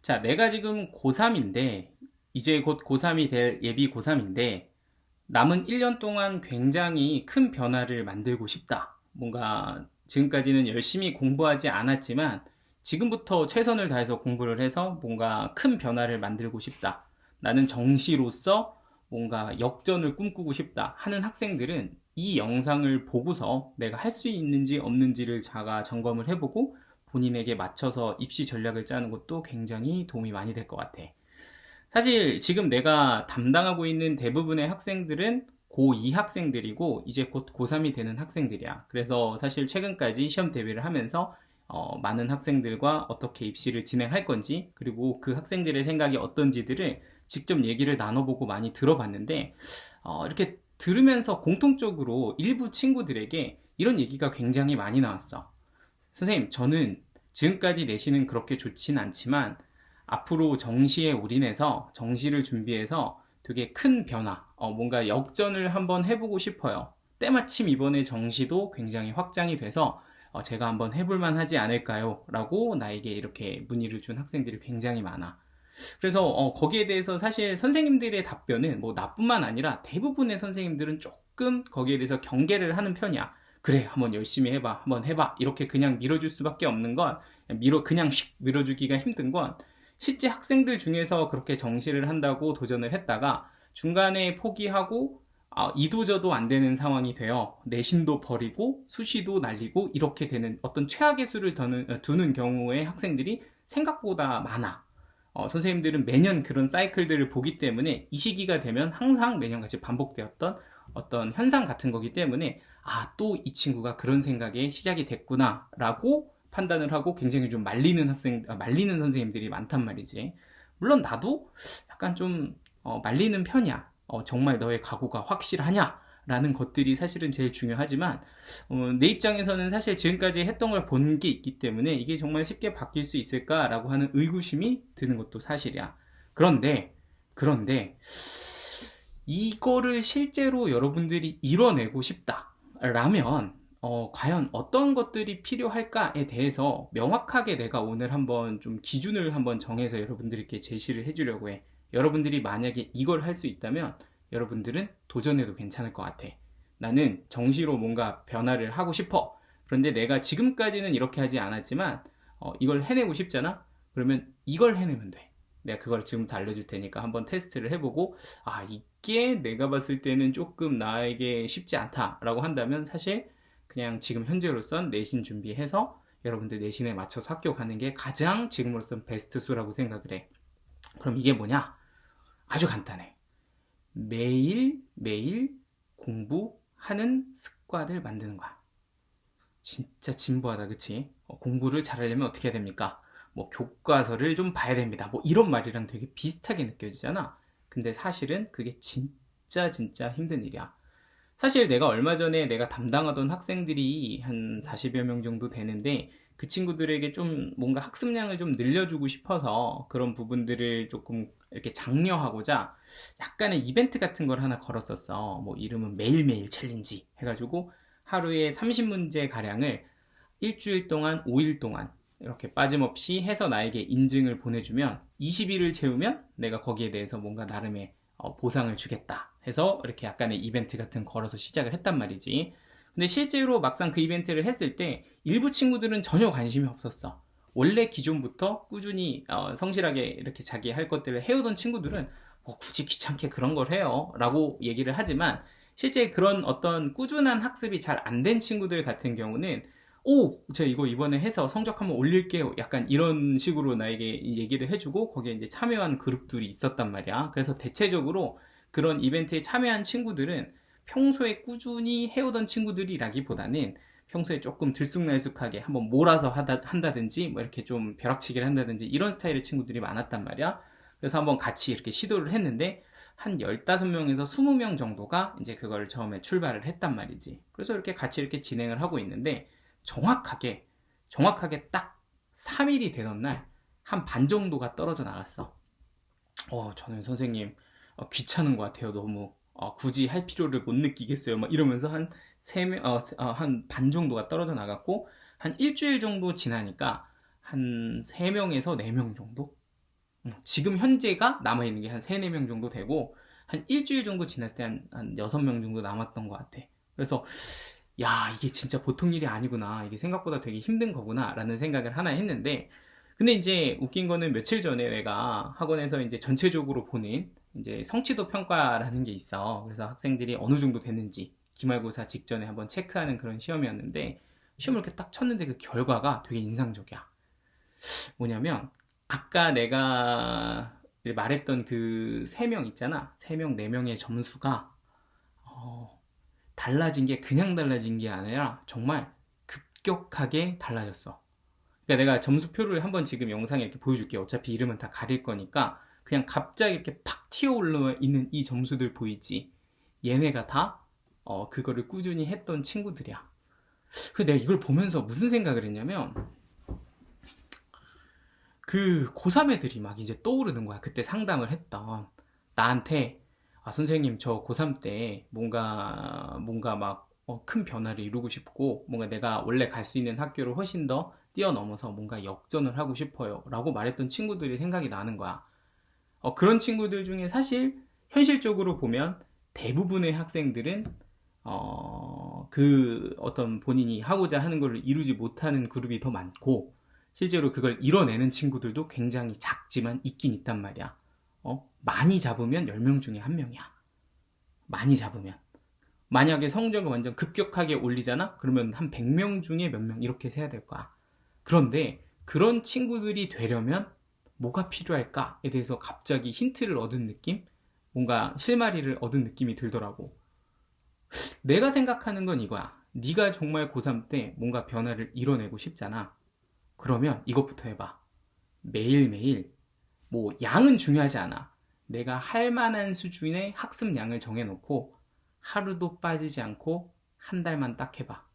자, 내가 지금 고3인데, 이제 곧 고3이 될 예비 고3인데, 남은 1년 동안 굉장히 큰 변화를 만들고 싶다. 뭔가 지금까지는 열심히 공부하지 않았지만, 지금부터 최선을 다해서 공부를 해서 뭔가 큰 변화를 만들고 싶다. 나는 정시로서 뭔가 역전을 꿈꾸고 싶다 하는 학생들은 이 영상을 보고서 내가 할 수 있는지 없는지를 자가 점검을 해보고 본인에게 맞춰서 입시 전략을 짜는 것도 굉장히 도움이 많이 될 것 같아. 사실 지금 내가 담당하고 있는 대부분의 학생들은 고2 학생들이고 이제 곧 고3이 되는 학생들이야. 그래서 사실 최근까지 시험 대비를 하면서 많은 학생들과 어떻게 입시를 진행할 건지 그리고 그 학생들의 생각이 어떤지들을 직접 얘기를 나눠보고 많이 들어봤는데 이렇게 들으면서 공통적으로 일부 친구들에게 이런 얘기가 굉장히 많이 나왔어. 선생님, 저는 지금까지 내신은 그렇게 좋진 않지만 앞으로 정시에 올인해서 정시를 준비해서 되게 큰 변화, 뭔가 역전을 한번 해보고 싶어요. 때마침 이번에 정시도 굉장히 확장이 돼서 제가 한번 해볼만 하지 않을까요? 라고 나에게 이렇게 문의를 준 학생들이 굉장히 많아. 그래서 거기에 대해서 사실 선생님들의 답변은 뭐 나뿐만 아니라 대부분의 선생님들은 조금 거기에 대해서 경계를 하는 편이야. 그래, 한번 열심히 해봐, 한번 해봐. 이렇게 그냥 밀어줄 수밖에 없는 건, 그냥 휙 밀어주기가 힘든 건, 실제 학생들 중에서 그렇게 정시를 한다고 도전을 했다가 중간에 포기하고 이도저도 안 되는 상황이 되어 내신도 버리고 수시도 날리고 이렇게 되는 어떤 최악의 수를 두는 경우의 학생들이 생각보다 많아. 선생님들은 매년 그런 사이클들을 보기 때문에 이 시기가 되면 항상 매년 같이 반복되었던 어떤 현상 같은 거기 때문에 또 이 친구가 그런 생각에 시작이 됐구나 라고 판단을 하고 굉장히 좀 말리는 선생님들이 많단 말이지. 물론 나도 약간 좀 말리는 편이야. 정말 너의 각오가 확실하냐? 라는 것들이 사실은 제일 중요하지만 내 입장에서는 사실 지금까지 했던 걸 본 게 있기 때문에 이게 정말 쉽게 바뀔 수 있을까라고 하는 의구심이 드는 것도 사실이야. 그런데 이거를 실제로 여러분들이 이뤄내고 싶다라면 과연 어떤 것들이 필요할까에 대해서 명확하게 내가 오늘 한번 좀 기준을 한번 정해서 여러분들께 제시를 해주려고 해. 여러분들이 만약에 이걸 할 수 있다면 여러분들은 도전해도 괜찮을 것 같아. 나는 정시로 뭔가 변화를 하고 싶어. 그런데 내가 지금까지는 이렇게 하지 않았지만 이걸 해내고 싶잖아? 그러면 이걸 해내면 돼. 내가 그걸 지금부터 알려줄 테니까 한번 테스트를 해보고 이게 내가 봤을 때는 조금 나에게 쉽지 않다라고 한다면 사실 그냥 지금 현재로선 내신 준비해서 여러분들 내신에 맞춰서 학교 가는 게 가장 지금으로선 베스트 수라고 생각을 해. 그럼 이게 뭐냐? 아주 간단해. 매일매일 공부하는 습관을 만드는 거야. 진짜 진부하다, 그치? 공부를 잘하려면 어떻게 해야 됩니까? 뭐 교과서를 좀 봐야 됩니다. 뭐 이런 말이랑 되게 비슷하게 느껴지잖아. 근데 사실은 그게 진짜 힘든 일이야. 사실 내가 얼마 전에 내가 담당하던 학생들이 한 40여 명 정도 되는데 그 친구들에게 좀 뭔가 학습량을 좀 늘려주고 싶어서 그런 부분들을 조금 이렇게 장려하고자 약간의 이벤트 같은 걸 하나 걸었었어. 뭐 이름은 매일매일 챌린지 해가지고 하루에 30문제 가량을 일주일 동안 5일 동안 이렇게 빠짐없이 해서 나에게 인증을 보내주면 20일을 채우면 내가 거기에 대해서 뭔가 나름의 보상을 주겠다 해서 이렇게 약간의 이벤트 같은 걸어서 시작을 했단 말이지. 근데 실제로 막상 그 이벤트를 했을 때 일부 친구들은 전혀 관심이 없었어. 원래 기존부터 꾸준히 성실하게 이렇게 자기 할 것들을 해오던 친구들은 뭐 굳이 귀찮게 그런 걸 해요 라고 얘기를 하지만 실제 그런 어떤 꾸준한 학습이 잘 안 된 친구들 같은 경우는 제가 이거 이번에 해서 성적 한번 올릴게요. 약간 이런 식으로 나에게 얘기를 해주고 거기에 이제 참여한 그룹들이 있었단 말이야. 그래서 대체적으로 그런 이벤트에 참여한 친구들은 평소에 꾸준히 해오던 친구들이라기보다는 평소에 조금 들쑥날쑥하게 한번 몰아서 한다든지 뭐 이렇게 좀 벼락치기를 한다든지 이런 스타일의 친구들이 많았단 말이야. 그래서 한번 같이 이렇게 시도를 했는데 한 15명에서 20명 정도가 이제 그걸 처음에 출발을 했단 말이지. 그래서 이렇게 같이 이렇게 진행을 하고 있는데 정확하게 딱 3일이 되던 날 한 반 정도가 떨어져 나갔어. 저는 선생님 귀찮은 것 같아요. 너무 굳이 할 필요를 못 느끼겠어요. 막 이러면서 한 반 정도가 떨어져 나갔고 한 일주일 정도 지나니까 한 3명에서 4명 정도 지금 현재가 남아있는 게 한 3, 4명 정도 되고, 한 일주일 정도 지났을 때 한 6명 정도 남았던 것 같아. 그래서, 야, 이게 진짜 보통 일이 아니구나. 이게 생각보다 되게 힘든 거구나. 라는 생각을 하나 했는데, 근데 이제 웃긴 거는 며칠 전에 내가 학원에서 이제 전체적으로 보는 이제 성취도 평가라는 게 있어. 그래서 학생들이 어느 정도 됐는지 기말고사 직전에 한번 체크하는 그런 시험이었는데, 시험을 이렇게 딱 쳤는데 그 결과가 되게 인상적이야. 뭐냐면 아까 내가 말했던 그 3명 있잖아. 3명, 4명의 점수가 달라진 게 그냥 달라진 게 아니라 정말 급격하게 달라졌어. 그러니까 내가 점수표를 한번 지금 영상에 이렇게 보여줄게. 어차피 이름은 다 가릴 거니까 그냥 갑자기 이렇게 팍 튀어 올라 있는 이 점수들 보이지? 얘네가 다 그거를 꾸준히 했던 친구들이야. 그 내가 이걸 보면서 무슨 생각을 했냐면 그 고3 애들이 막 이제 떠오르는 거야. 그때 상담을 했던 나한테 선생님 저 고3 때 뭔가 막 큰 변화를 이루고 싶고 뭔가 내가 원래 갈 수 있는 학교를 훨씬 더 뛰어넘어서 뭔가 역전을 하고 싶어요 라고 말했던 친구들이 생각이 나는 거야. 그런 친구들 중에 사실 현실적으로 보면 대부분의 학생들은 그 어떤 본인이 하고자 하는 걸 이루지 못하는 그룹이 더 많고 실제로 그걸 이뤄내는 친구들도 굉장히 작지만 있긴 있단 말이야. 많이 잡으면 10명 중에 1명이야. 많이 잡으면. 만약에 성적을 완전 급격하게 올리잖아? 그러면 한 100명 중에 몇 명 이렇게 세야 될 거야. 그런데 그런 친구들이 되려면 뭐가 필요할까에 대해서 갑자기 힌트를 얻은 느낌? 뭔가 실마리를 얻은 느낌이 들더라고. 내가 생각하는 건 이거야. 네가 정말 고3 때 뭔가 변화를 이뤄내고 싶잖아. 그러면 이것부터 해봐. 매일매일 뭐 양은 중요하지 않아. 내가 할 만한 수준의 학습량을 정해놓고 하루도 빠지지 않고 한 달만 딱 해봐.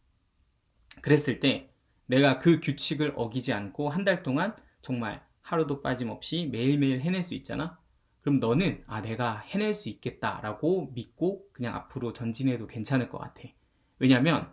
그랬을 때 내가 그 규칙을 어기지 않고 한 달 동안 정말 하루도 빠짐없이 매일매일 해낼 수 있잖아. 그럼 너는 내가 해낼 수 있겠다라고 믿고 그냥 앞으로 전진해도 괜찮을 것 같아. 왜냐면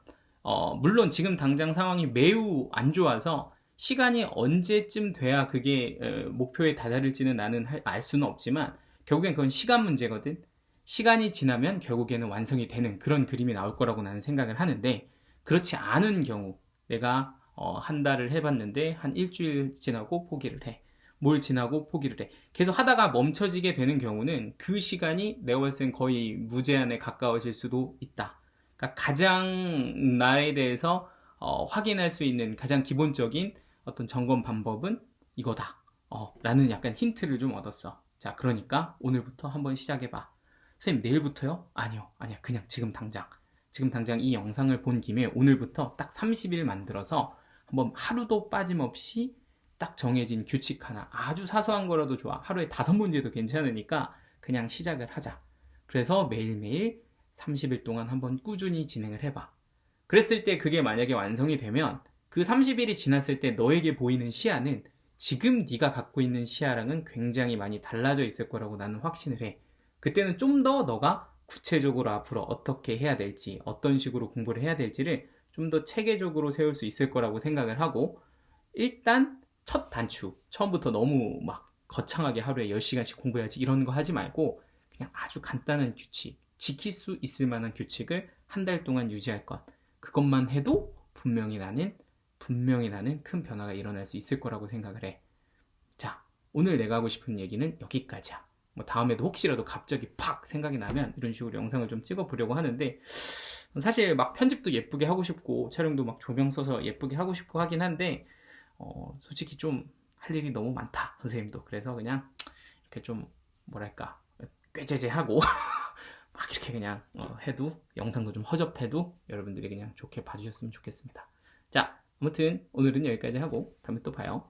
물론 지금 당장 상황이 매우 안 좋아서 시간이 언제쯤 돼야 그게 목표에 다다를지는 나는 알 수는 없지만 결국엔 그건 시간 문제거든. 시간이 지나면 결국에는 완성이 되는 그런 그림이 나올 거라고 나는 생각을 하는데 그렇지 않은 경우 내가 한 달을 해봤는데 한 일주일 지나고 포기를 해. 뭘 지나고 포기를 해. 계속 하다가 멈춰지게 되는 경우는 그 시간이 내가 봤을 땐 거의 무제한에 가까워질 수도 있다. 그러니까 가장 나에 대해서 확인할 수 있는 가장 기본적인 어떤 점검 방법은 이거다. 라는 약간 힌트를 좀 얻었어. 자, 그러니까 오늘부터 한번 시작해봐. 선생님, 내일부터요? 아니야. 그냥 지금 당장 이 영상을 본 김에 오늘부터 딱 30일 만들어서 한번 하루도 빠짐없이 딱 정해진 규칙 하나, 아주 사소한 거라도 좋아. 하루에 5문제도 괜찮으니까 그냥 시작을 하자. 그래서 매일매일 30일 동안 한번 꾸준히 진행을 해봐. 그랬을 때 그게 만약에 완성이 되면 그 30일이 지났을 때 너에게 보이는 시야는 지금 네가 갖고 있는 시야랑은 굉장히 많이 달라져 있을 거라고 나는 확신을 해. 그때는 좀 더 너가 구체적으로 앞으로 어떻게 해야 될지, 어떤 식으로 공부를 해야 될지를 좀 더 체계적으로 세울 수 있을 거라고 생각을 하고 일단 첫 단추, 처음부터 너무 막 거창하게 하루에 10시간씩 공부해야지 이런 거 하지 말고 그냥 아주 간단한 규칙, 지킬 수 있을 만한 규칙을 한 달 동안 유지할 것. 그것만 해도 분명히 나는 큰 변화가 일어날 수 있을 거라고 생각을 해. 자, 오늘 내가 하고 싶은 얘기는 여기까지야. 뭐 다음에도 혹시라도 갑자기 팍 생각이 나면 이런 식으로 영상을 좀 찍어보려고 하는데 사실 막 편집도 예쁘게 하고 싶고 촬영도 막 조명 써서 예쁘게 하고 싶고 하긴 한데 솔직히 좀 할 일이 너무 많다 선생님도. 그래서 그냥 이렇게 좀 뭐랄까 꾀죄죄하고 막 이렇게 그냥 해도 영상도 좀 허접해도 여러분들이 그냥 좋게 봐주셨으면 좋겠습니다. 자, 아무튼 오늘은 여기까지 하고 다음에 또 봐요.